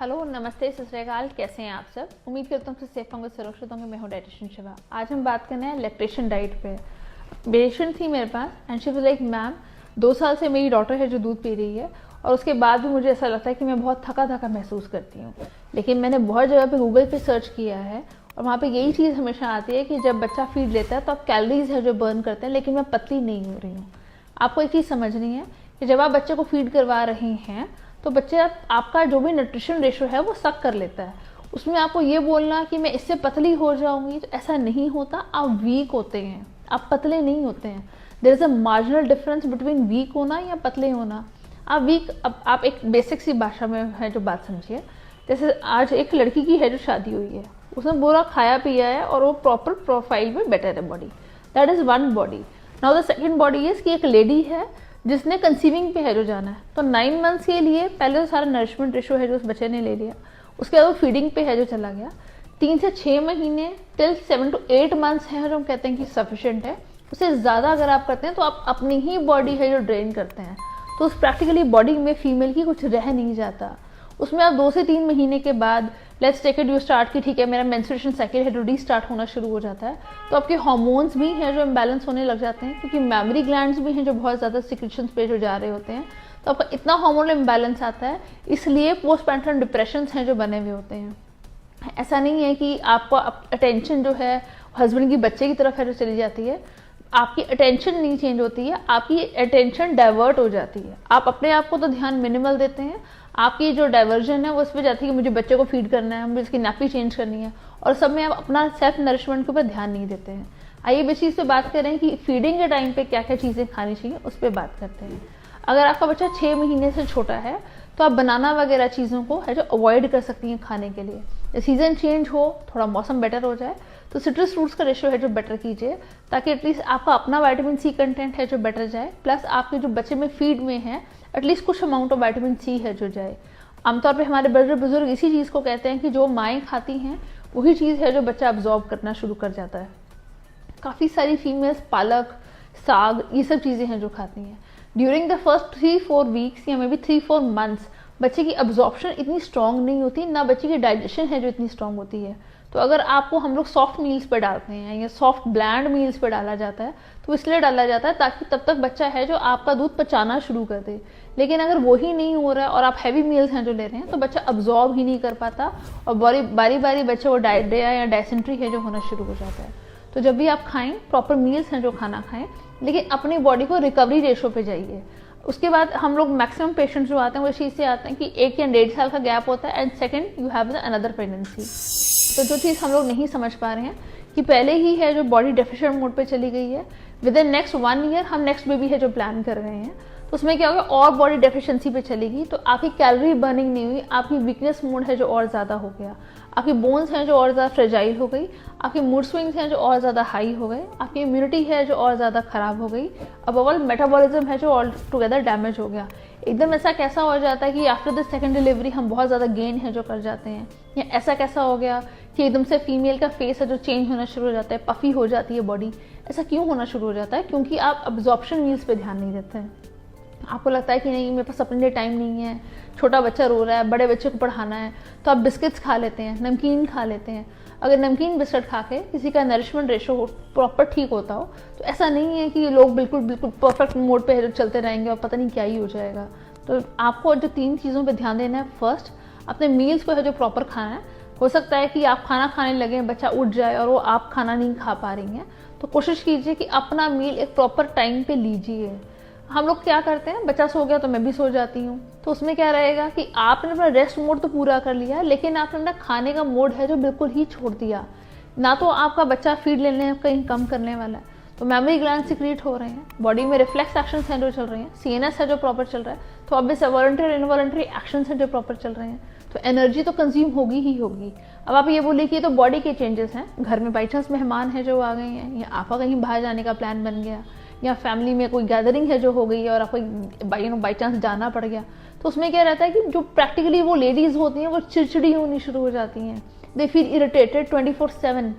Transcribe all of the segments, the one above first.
Hello, नमस्ते, सत श्री अकाल। कैसे हैं आप सब? उम्मीद करता हूँ कि सेफ होंगे, सुरक्षित होंगे। मैं हूँ डाइटिशियन शिवा। आज हम बात करना है लैक्टेशन डाइट पे। पेशेंट थी मेरे पास and she was like, ma'am 2 साल से मेरी डॉटर है जो दूध पी रही है और उसके बाद भी मुझे ऐसा लगता है कि मैं बहुत थका थका महसूस करती हूँ। लेकिन मैंने बहुत जगह पे गूगल पे सर्च किया है और वहाँ पे यही चीज़ हमेशा आती है कि जब बच्चा फीड लेता है तो आप कैलोरीज है जो बर्न करते हैं, लेकिन मैं पतली नहीं हो रही हूँ। आपको एक चीज़ समझनी है कि जब आप बच्चे को फीड करवा रहे हैं तो बच्चे आपका जो भी न्यूट्रिशन रेशो है वो सक कर लेता है। उसमें आपको ये बोलना कि मैं इससे पतली हो जाऊंगी, तो ऐसा नहीं होता। आप वीक होते हैं, आप पतले नहीं होते हैं। There is a marginal difference between weak होना या पतले होना। आप वीक, अब आप एक बेसिक सी भाषा में है जो बात समझिए। जैसे आज एक लड़की की है जो शादी हुई है, उसने पूरा खाया पिया है और वो प्रॉपर प्रोफाइल में बेटर है body. That is one body. Now the second body is कि एक लेडी है जिसने कंसीविंग पे है जो जाना है, तो 9 मंथ्स के लिए पहले तो सारा नरिशमेंट रेशो है जो उस बच्चे ने ले लिया। उसके बाद वो फीडिंग पे है जो चला गया। 3 से 6 महीने टिल 7 to 8 मंथ्स है जो हम कहते हैं कि सफिशिएंट है। उससे ज़्यादा अगर आप करते हैं तो आप अपनी ही बॉडी है जो ड्रेन करते हैं, तो उस प्रैक्टिकली बॉडी में फीमेल की कुछ रह नहीं जाता। उसमें आप 2 से 3 महीने के बाद let's take it you start कि ठीक है मेरा मेंस्ट्रुएशन साइकिल है जो रीस्टार्ट होना शुरू हो जाता है, तो आपके हार्मोन्स भी हैं जो इम्बैलेंस होने लग जाते हैं, क्योंकि मेमोरी ग्लैंड्स भी हैं जो बहुत ज़्यादा सिक्रेशंस पे जो जा रहे होते हैं, तो आपका इतना हार्मोनल इम्बैलेंस आता है। इसलिए पोस्टपार्टम डिप्रेशंस हैं जो बने हुए होते हैं। ऐसा नहीं है कि आपको अटेंशन जो है हस्बैंड की बच्चे की तरफ है जो चली जाती है। आपकी अटेंशन नहीं चेंज होती है, आपकी अटेंशन डाइवर्ट हो जाती है। आप अपने आप को तो ध्यान मिनिमल देते हैं, आपकी जो डाइवर्जन है वो इस पर जाती है कि मुझे बच्चे को फीड करना है, मुझे इसकी नैपी चेंज करनी है, और सब में आप अपना सेल्फ नरिशमेंट के ऊपर ध्यान नहीं देते हैं। आइए इस चीज़ पे बात करें कि फीडिंग के टाइम पे क्या क्या चीज़ें खानी चाहिए, उस पर बात करते हैं। अगर आपका बच्चा 6 महीने से छोटा है तो आप बनाना वगैरह चीज़ों को है जो अवॉइड कर सकती हैं खाने के लिए। सीजन चेंज हो, थोड़ा मौसम बेटर हो जाए, तो सिट्रस फ्रूट्स का रेशियो है जो बेटर कीजिए, ताकि एटलीस्ट आपका अपना विटामिन सी कंटेंट है जो बेटर जाए, प्लस आपके जो बच्चे में फीड में है एटलीस्ट कुछ अमाउंट ऑफ विटामिन सी है जो जाए। आमतौर पे हमारे बड़े बुजुर्ग इसी चीज़ को कहते हैं कि जो माएँ खाती हैं वही चीज़ है जो बच्चा अब्जॉर्ब करना शुरू कर जाता है। काफ़ी सारी फीमेल्स पालक, साग, ये सब चीज़ें हैं जो खाती हैं। ड्यूरिंग द फर्स्ट 3-4 वीक्स या मे बी 3-4 मंथ्स बच्चे की अब्जॉर्प्शन इतनी स्ट्रॉन्ग नहीं होती, ना बच्चे की डाइजेशन है जो इतनी स्ट्रॉन्ग होती है। तो अगर आपको हम लोग सॉफ्ट मील्स पर डालते हैं या सॉफ्ट ब्लैंड मील्स पर डाला जाता है, तो इसलिए डाला जाता है ताकि तब तक बच्चा है जो आपका दूध पचाना शुरू कर दे। लेकिन अगर वही नहीं हो रहा है और आप हैवी मील्स हैं जो ले रहे हैं, तो बच्चा अब्जॉर्ब ही नहीं कर पाता और बारी बारी बच्चे को डायरिया या डायसेंट्री है जो होना शुरू हो जाता है। तो जब भी आप खाएं, प्रॉपर मील्स हैं जो खाना खाएं, लेकिन अपनी बॉडी को रिकवरी रेशो पे जाइए। उसके बाद हम लोग मैक्सिमम पेशेंट्स जो आते हैं वो इस चीज़ से आते हैं कि 1 या 1.5 साल का गैप होता है and second you have another pregnancy. तो जो चीज़ हम लोग नहीं समझ पा रहे हैं कि पहले ही है जो बॉडी डेफिशिएंट मोड पे चली गई है, विद इन नेक्स्ट 1 ईयर हम नेक्स्ट बेबी है जो प्लान कर रहे हैं, तो उसमें क्या होगा और बॉडी डेफिशिएंसी पे चलेगी, तो आपकी कैलोरी बर्निंग नहीं हुई, आपकी वीकनेस मोड है जो और ज़्यादा हो गया, आपकी बोन्स हैं जो और ज़्यादा फ्रेजाइल हो गई, आपकी मूड स्विंग्स हैं जो और ज़्यादा हाई हो गए, आपकी इम्यूनिटी है जो और ज़्यादा ख़राब हो गई, अब ओवरऑल मेटाबॉलिज्म है जो ऑल टुगेदर डैमेज हो गया। एकदम ऐसा कैसा हो जाता है कि आफ्टर द सेकंड डिलीवरी हम बहुत ज़्यादा गेन है जो कर जाते हैं, या ऐसा कैसा हो गया कि एकदम से फीमेल का फेस है जो चेंज होना शुरू हो जाता है, पफी हो जाती है बॉडी। ऐसा क्यों होना शुरू हो जाता है? क्योंकि आप अब्जॉर्प्शन मील्स पे ध्यान नहीं देते हैं। आपको लगता है कि नहीं मेरे पास अपने लिए टाइम नहीं है, छोटा बच्चा रो रहा है, बड़े बच्चे को पढ़ाना है, तो आप बिस्किट्स खा लेते हैं, नमकीन खा लेते हैं। अगर नमकीन बिस्किट खा के किसी का नरिशमेंट रेशो प्रॉपर ठीक होता हो, तो ऐसा नहीं है कि लोग बिल्कुल परफेक्ट मोड पे चलते रहेंगे और पता नहीं क्या ही हो जाएगा। तो आपको जो 3 चीज़ों पे ध्यान देना है, फर्स्ट अपने मील्स को है जो प्रॉपर खाना है। हो सकता है कि आप खाना खाने लगे, बच्चा उठ जाए और वो आप खाना नहीं खा पा रही हैं, तो कोशिश कीजिए कि अपना मील एक प्रॉपर टाइम पे लीजिए। हम लोग क्या करते हैं, बच्चा सो गया तो मैं भी सो जाती हूँ, तो उसमें क्या रहेगा कि आपने अपना रेस्ट मोड तो पूरा कर लिया, लेकिन आपने अपना खाने का मोड है जो बिल्कुल ही छोड़ दिया। ना तो आपका बच्चा फीड लेने कहीं कम करने वाला है, तो मेमोरी ग्लैंड सिक्रीट हो रहे हैं, बॉडी में रिफ्लेक्स एक्शंस हैं जो चल रहे हैं, सीएनएस है जो प्रॉपर चल रहा है, तो ऑब्वियस वॉलंटरी और इनवॉलंटरी एक्शंस हैं जो प्रॉपर चल रहे हैं, तो एनर्जी तो कंज्यूम होगी ही होगी। अब आप ये बोलिए कि ये तो बॉडी के चेंजेस हैं, घर में बाई चांस मेहमान है जो आ गए हैं, या आपका कहीं बाहर जाने का प्लान बन गया, या फैमिली में कोई गैदरिंग है जो हो गई है और आपको बाई चांस जाना पड़ गया, तो उसमें क्या रहता है कि जो प्रैक्टिकली वो लेडीज़ होती हैं वो चिड़चिड़ी होनी शुरू हो जाती हैं, दे फील इरिटेटेड 24/7।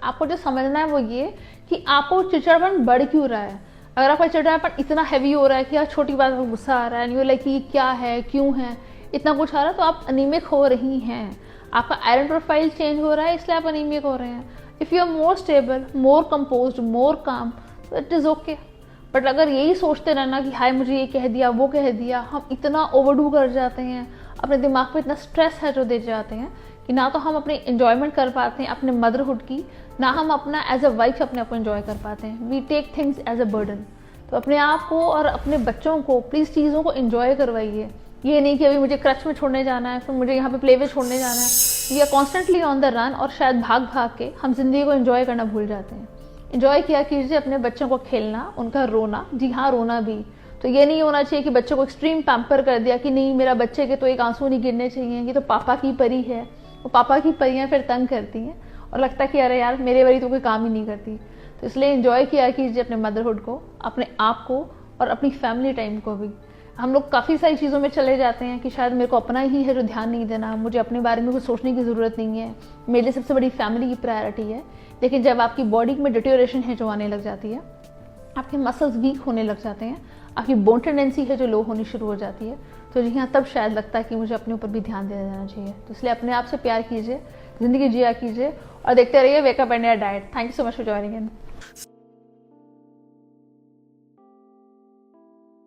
आपको जो समझना है वो ये कि आपको चिड़चिड़ापन बढ़ क्यों रहा है। अगर आपका चिड़चिड़ापन इतना हैवी हो रहा है कि यार छोटी बात पर गुस्सा आ रहा है, एंड यू लाइक ये क्या है, क्यों है, इतना कुछ आ रहा है तो आप अनीमिक हो रही हैं। आपका आयरन प्रोफाइल चेंज हो रहा है इसलिए आप अनीमिक हो रहे हैं। If you are more stable, more composed, more calm, तो इट इज़ ओके। बट अगर यही सोचते रहना कि हाय मुझे ये कह दिया, वो कह दिया, हम इतना ओवरडू कर जाते हैं, अपने दिमाग पे इतना स्ट्रेस है जो दे जाते हैं कि ना तो हम अपनी इन्जॉयमेंट कर पाते हैं अपने मदरहुड की, ना हम अपना एज अ वाइफ अपने आप को इन्जॉय कर पाते हैं। We take things as a burden. तो अपने आप को और अपने बच्चों को प्लीज़ चीज़ों को इन्जॉय करवाइए। ये नहीं कि अभी मुझे क्रच में छोड़ने जाना है, फिर मुझे यहाँ पे प्ले वे छोड़ने जाना है। We are constantly on the run और शायद भाग भाग के हम जिंदगी को इन्जॉय करना भूल जाते हैं। इन्जॉय किया कीजिए अपने बच्चों को खेलना, उनका रोना, जी हाँ रोना भी। तो ये नहीं होना चाहिए कि बच्चों को एक्सट्रीम पैम्पर कर दिया कि नहीं मेरा बच्चे के तो एक आंसू नहीं गिरने चाहिए, ये तो पापा की परी है। वो पापा की परियां फिर तंग करती हैं और लगता है कि अरे यार मेरे वाली तो कोई काम ही नहीं करती। तो इसलिए इन्जॉय किया कीजिए अपने मदरहुड को, अपने आप को और अपनी फैमिली टाइम को भी। हम लोग काफ़ी सारी चीज़ों में चले जाते हैं कि शायद मेरे को अपना ही है जो ध्यान नहीं देना, मुझे अपने बारे में कुछ सोचने की ज़रूरत नहीं है, मेरे लिए सबसे बड़ी फैमिली की प्रायोरिटी है। लेकिन जब आपकी बॉडी में डिटोरेशन है जो आने लग जाती है, आपके मसल्स वीक होने लग जाते हैं, आपकी बोन टेंडेंसी है जो लो होनी शुरू हो जाती है, तो जी हाँ तब शायद लगता है कि मुझे अपने ऊपर भी ध्यान दिया जाना चाहिए। तो इसलिए अपने आप से प्यार कीजिए, ज़िंदगी जिया कीजिए और देखते रहिए wake up India diet. Thank you so much for joining in.